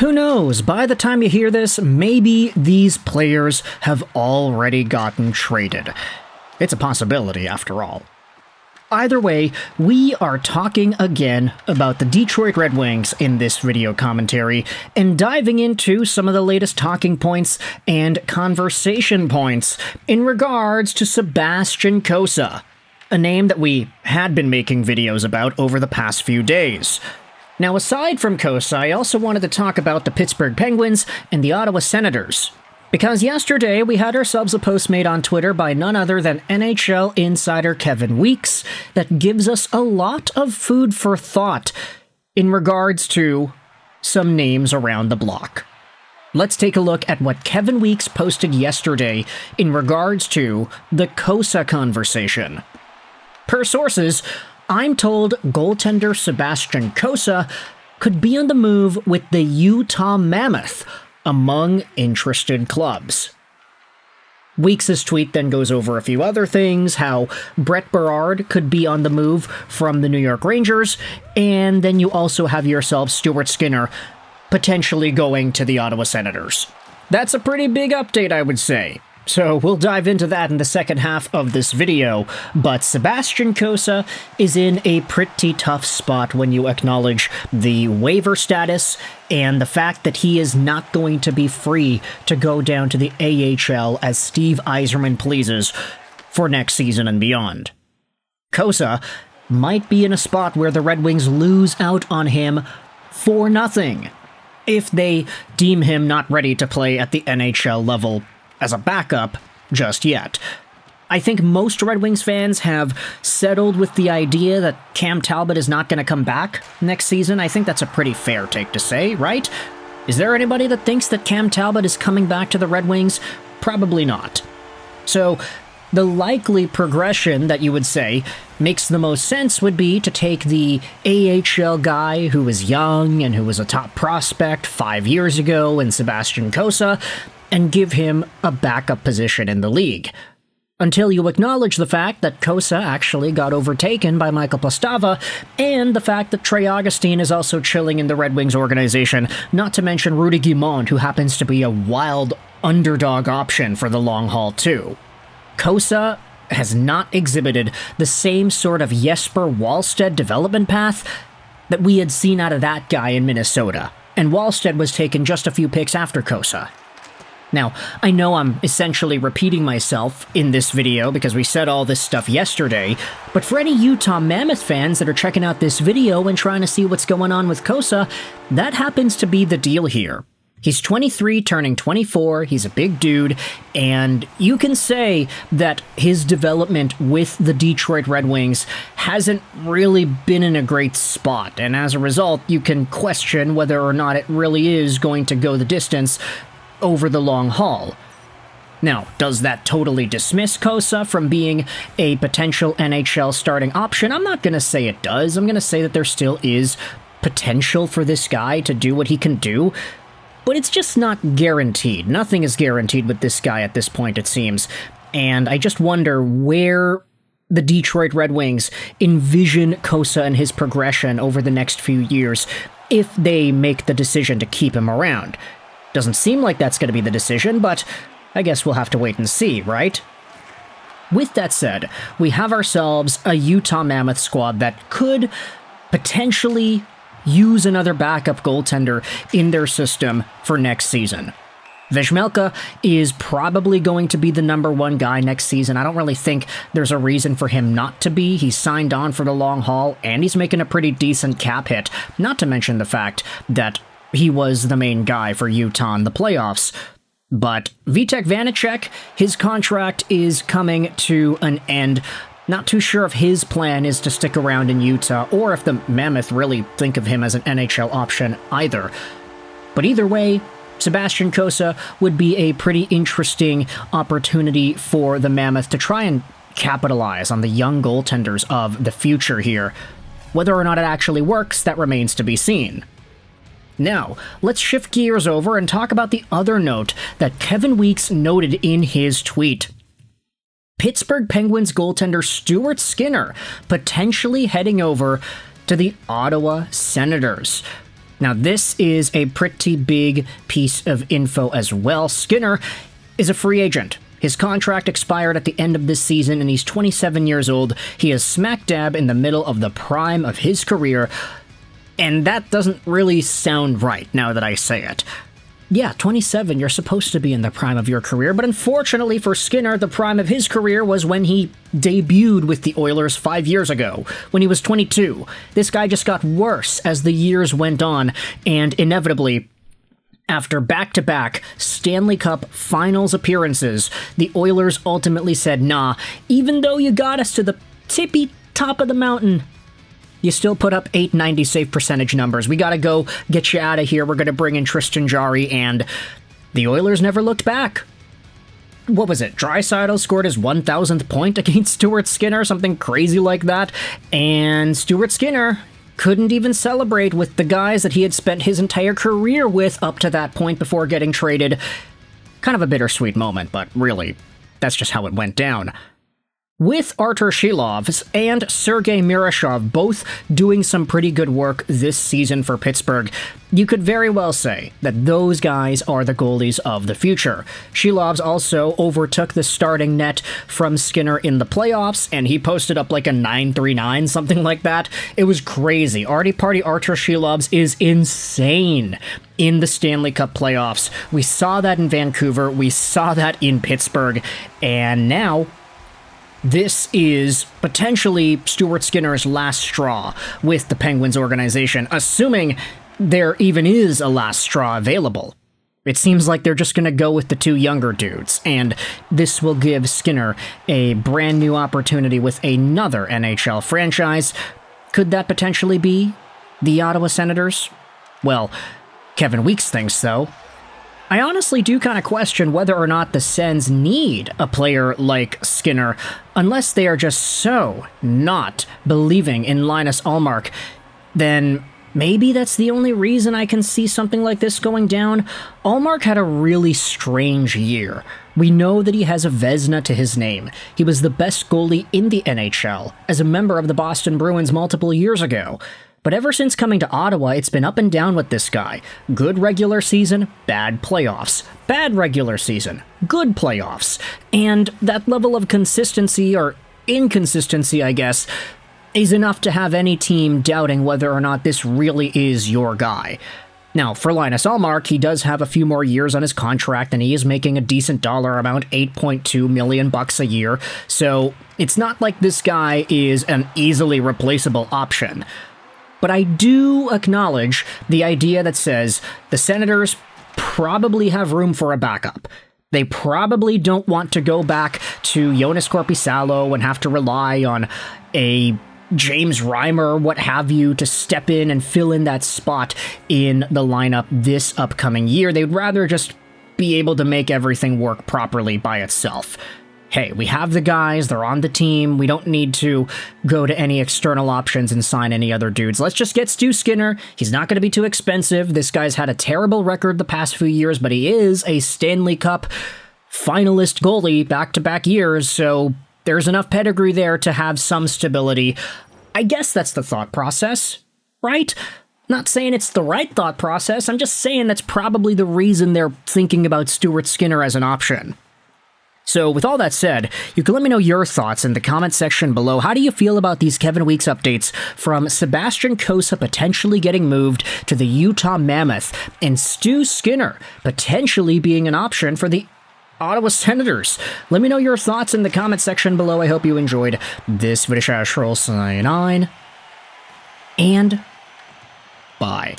Who knows, by the time you hear this, maybe these players have already gotten traded. It's a possibility, after all. Either way, we are talking again about the Detroit Red Wings in this video commentary and diving into some of the latest talking points and conversation points in regards to Sebastian Cossa, a name that we had been making videos about over the past few days. Now, aside from Cossa, I also wanted to talk about the Pittsburgh Penguins and the Ottawa Senators. Because yesterday, we had ourselves a post made on Twitter by none other than NHL insider Kevin Weekes that gives us a lot of food for thought in regards to some names around the block. Let's take a look at what Kevin Weekes posted yesterday in regards to the Cossa conversation. Per sources, I'm told goaltender Sebastian Cossa could be on the move with the Utah Mammoth, among interested clubs. Weekes' tweet then goes over a few other things, how Brett Berard could be on the move from the New York Rangers, and then you also have yourself Stuart Skinner potentially going to the Ottawa Senators. That's a pretty big update, I would say. So we'll dive into that in the second half of this video, but Sebastian Cossa is in a pretty tough spot when you acknowledge the waiver status and the fact that he is not going to be free to go down to the AHL as Steve Yzerman pleases for next season and beyond. Cossa might be in a spot where the Red Wings lose out on him for nothing if they deem him not ready to play at the NHL level as a backup just yet. I think most Red Wings fans have settled with the idea that Cam Talbot is not going to come back next season. I think that's a pretty fair take to say, right? Is there anybody that thinks that Cam Talbot is coming back to the Red Wings? Probably not. So, the likely progression that you would say makes the most sense would be to take the AHL guy who was young and who was a top prospect 5 years ago in Sebastian Cossa and give him a backup position in the league. Until you acknowledge the fact that Cossa actually got overtaken by Michael Postava, and the fact that Trey Augustine is also chilling in the Red Wings organization, not to mention Rudy Guimond, who happens to be a wild underdog option for the long haul too. Cossa has not exhibited the same sort of Jesper Wallstedt development path that we had seen out of that guy in Minnesota, and Wallstedt was taken just a few picks after Cossa. Now, I know I'm essentially repeating myself in this video because we said all this stuff yesterday, but for any Utah Mammoth fans that are checking out this video and trying to see what's going on with Cossa, that happens to be the deal here. He's 23, turning 24, he's a big dude, and you can say that his development with the Detroit Red Wings hasn't really been in a great spot, and as a result, you can question whether or not it really is going to go the distance over the long haul. Now, does that totally dismiss Cossa from being a potential NHL starting option? I'm not going to say it does. I'm going to say that there still is potential for this guy to do what he can do, but it's just not guaranteed. Nothing is guaranteed with this guy at this point, it seems, and I just wonder where the Detroit Red Wings envision Cossa and his progression over the next few years if they make the decision to keep him around. Doesn't seem like that's going to be the decision, but I guess we'll have to wait and see, right? With that said, we have ourselves a Utah Mammoth squad that could potentially use another backup goaltender in their system for next season. Mrtka is probably going to be the number one guy next season. I don't really think there's a reason for him not to be. He's signed on for the long haul, and he's making a pretty decent cap hit, not to mention the fact that he was the main guy for Utah in the playoffs. But Vitek Vanacek, his contract is coming to an end. Not too sure if his plan is to stick around in Utah or if the Mammoth really think of him as an NHL option either. But either way, Sebastian Cossa would be a pretty interesting opportunity for the Mammoth to try and capitalize on the young goaltenders of the future here. Whether or not it actually works, that remains to be seen. Now, let's shift gears over and talk about the other note that Kevin Weekes noted in his tweet. Pittsburgh Penguins goaltender Stuart Skinner potentially heading over to the Ottawa Senators. Now, this is a pretty big piece of info as well. Skinner is a free agent. His contract expired at the end of this season, and he's 27 years old. He is smack dab in the middle of the prime of his career, and that doesn't really sound right now that I say it. Yeah, 27, you're supposed to be in the prime of your career, but unfortunately for Skinner, the prime of his career was when he debuted with the Oilers 5 years ago, when he was 22. This guy just got worse as the years went on, and inevitably, after back-to-back Stanley Cup Finals appearances, the Oilers ultimately said, nah, even though you got us to the tippy top of the mountain, you still put up .890 save percentage numbers. We gotta go get you out of here. We're gonna bring in Tristan Jarry, and the Oilers never looked back. What was it? Draisaitl scored his 1,000th point against Stuart Skinner, something crazy like that, and Stuart Skinner couldn't even celebrate with the guys that he had spent his entire career with up to that point before getting traded. Kind of a bittersweet moment, but really, that's just how it went down. With Artur Shilovs and Sergei Miroshov both doing some pretty good work this season for Pittsburgh, you could very well say that those guys are the goalies of the future. Shilovs also overtook the starting net from Skinner in the playoffs, and he posted up like a 939, something like that. It was crazy. Artie Party Artur Shilovs is insane in the Stanley Cup playoffs. We saw that in Vancouver, we saw that in Pittsburgh, and now this is potentially Stuart Skinner's last straw with the Penguins organization, assuming there even is a last straw available. It seems like they're just going to go with the two younger dudes, and this will give Skinner a brand new opportunity with another NHL franchise. Could that potentially be the Ottawa Senators? Well, Kevin Weeks thinks so. I honestly do kind of question whether or not the Sens need a player like Skinner, unless they are just so not believing in Linus Ullmark. Then maybe that's the only reason I can see something like this going down. Ullmark had a really strange year. We know that he has a Vezina to his name. He was the best goalie in the NHL as a member of the Boston Bruins multiple years ago. But ever since coming to Ottawa, it's been up and down with this guy. Good regular season, bad playoffs. Bad regular season, good playoffs. And that level of consistency, or inconsistency, I guess, is enough to have any team doubting whether or not this really is your guy. Now, for Linus Ullmark, he does have a few more years on his contract, and he is making a decent dollar amount, $8.2 million a year. So it's not like this guy is an easily replaceable option. But I do acknowledge the idea that says the Senators probably have room for a backup. They probably don't want to go back to Jonas Korpisalo and have to rely on a James Reimer, what have you, to step in and fill in that spot in the lineup this upcoming year. They'd rather just be able to make everything work properly by itself. Hey, we have the guys, they're on the team, we don't need to go to any external options and sign any other dudes. Let's just get Stu Skinner. He's not going to be too expensive. This guy's had a terrible record the past few years, but he is a Stanley Cup finalist goalie back-to-back years, so there's enough pedigree there to have some stability. I guess that's the thought process, right? Not saying it's the right thought process, I'm just saying that's probably the reason they're thinking about Stuart Skinner as an option. So with all that said, you can let me know your thoughts in the comment section below. How do you feel about these Kevin Weeks updates from Sebastian Cossa potentially getting moved to the Utah Mammoth and Stu Skinner potentially being an option for the Ottawa Senators? Let me know your thoughts in the comment section below. I hope you enjoyed this video. Sign on, and bye.